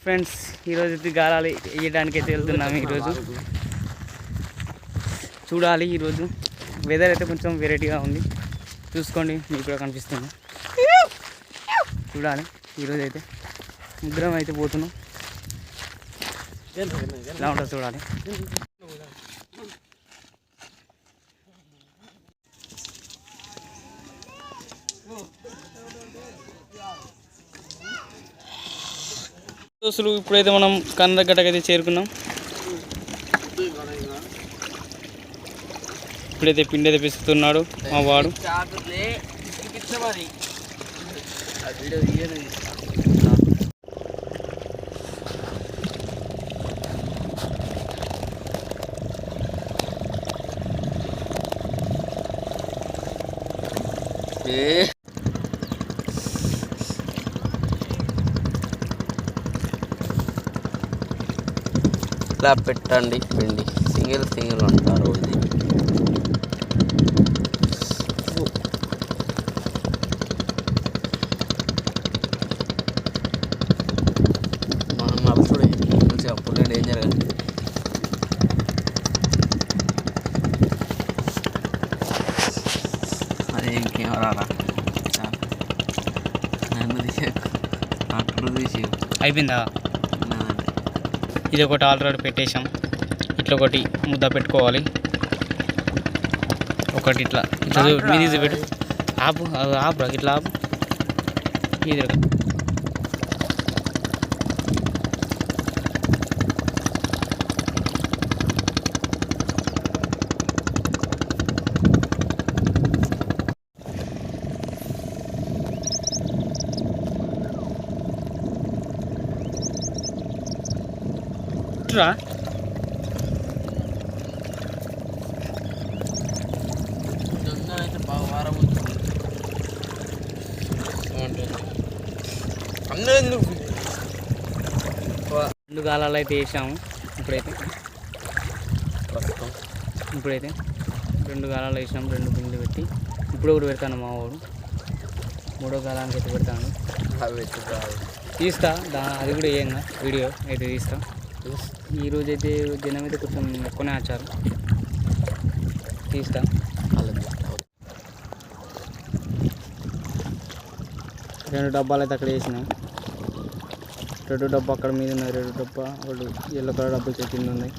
Friends ఈరోజు గాలాలు వేయడానికి అయితే వెళ్తున్నాము. ఈరోజు చూడాలి. ఈరోజు వెదర్ అయితే కొంచెం వెరైటీగా ఉంది, చూసుకోండి, మీకు కూడా కనిపిస్తుంది. చూడాలి. ఈరోజు అయితే ముగ్గురం అయితే పోతున్నాం. ఎలా ఉంటుందో చూడాలి. దోస్తులు ఇప్పుడైతే మనం కన్నగడ్డకైతే చేరుకున్నాం. ఇప్పుడైతే పిండి అయితే పిస్తున్నాడు మా వాడు. ఇలా పెట్టండి పిండి, సింగిల్ అంటారు ఇది. మనం అప్పుడు మంచిగా అప్పుడే డేంజర్ కానీ అదే ఇంకేం రారా నన్ను తీసి అయిపోయిందా? ఇది ఒకటి ఆల్రెడీ పెట్టేసాం. ఇట్లా ఒకటి ముద్ద పెట్టుకోవాలి. ఒకటి ఇట్లా మీది పెట్టు. ఆపు ఆపు ఇట్లా ఆపు. ఇది రా. రెండు గాలాలు అయితే వేసాము. ఇప్పుడైతే రెండు గాలాలు వేసాము. రెండు పిండి పెట్టి ఇప్పుడు ఒకటి పెడతాను మా వాడు. మూడో గాలానికి అయితే పెడతాను. తీస్తా అది కూడా వేయంగా వీడియో అయితే తీస్తా. ఈరోజు అయితే జనం అయితే కొంచెం ఎక్కువనే వచ్చారు. తీస్తా. రెండు డబ్బాలు అయితే అక్కడ వేసినాం. రెండు డబ్బా అక్కడ మీద ఉన్నాయి. రెండు డబ్బా వాళ్ళు ఎల్లో కలర్ డబ్బా కింద ఉన్నాయి.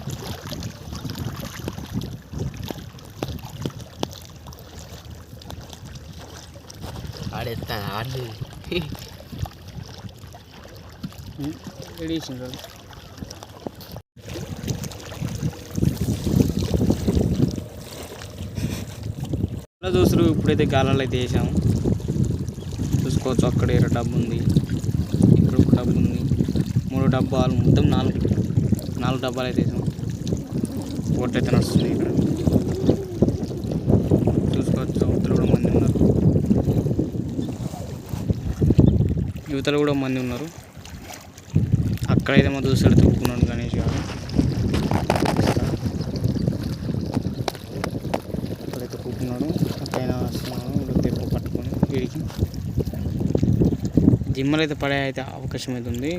రెడీ చేసిండ్రు. దోస్తులు ఇప్పుడైతే గాలాలు అయితే వేసాము. చూసుకోవచ్చు, అక్కడ 2 డబ్బు ఉంది, ఇక్కడ 1 డబ్బు ఉంది, 3 డబ్బాలు, మొత్తం 4 డబ్బాలు అయితే వేసాము. బోట్ అయితే నడుస్తుంది. ఇక్కడ చూసుకోవచ్చు, యువతలు కూడా మంది ఉన్నారు. యువతలు కూడా మంది ఉన్నారు. అక్కడైతే మా దోస్తులు తొక్కున్నాడు గణేష్ గారు. అక్కడైతే కూకున్నాడు. అక్కడైనా వస్తున్నాడు తెప్పు పట్టుకొని వీడికి. జిమ్మలు అయితే పడే అయితే అవకాశం అయితే ఉంది.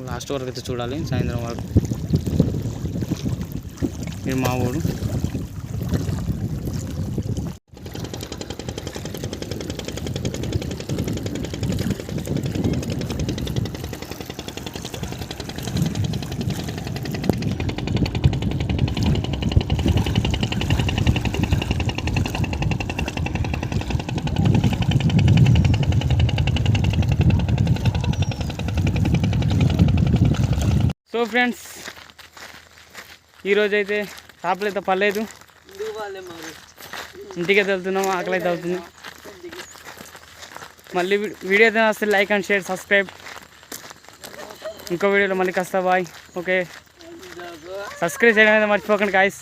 లాస్ట్ వరకు అయితే చూడాలి, సాయంత్రం వరకు. మీరు మా ఊడు సో ఫ్రెండ్స్, ఈరోజు అయితే చేపలు అయితే పర్లేదు. ఇంటికి వెళ్తున్నాం. ఆకలి అయితే అవుతుంది. మళ్ళీ వీడియో అయితే వస్తే లైక్ అండ్ షేర్, సబ్స్క్రైబ్. ఇంకో వీడియోలో మళ్ళీ కస్తా బాయ్. ఓకే, సబ్స్క్రైబ్ చేయడం అయితే మర్చిపోకండి గాయ్స్.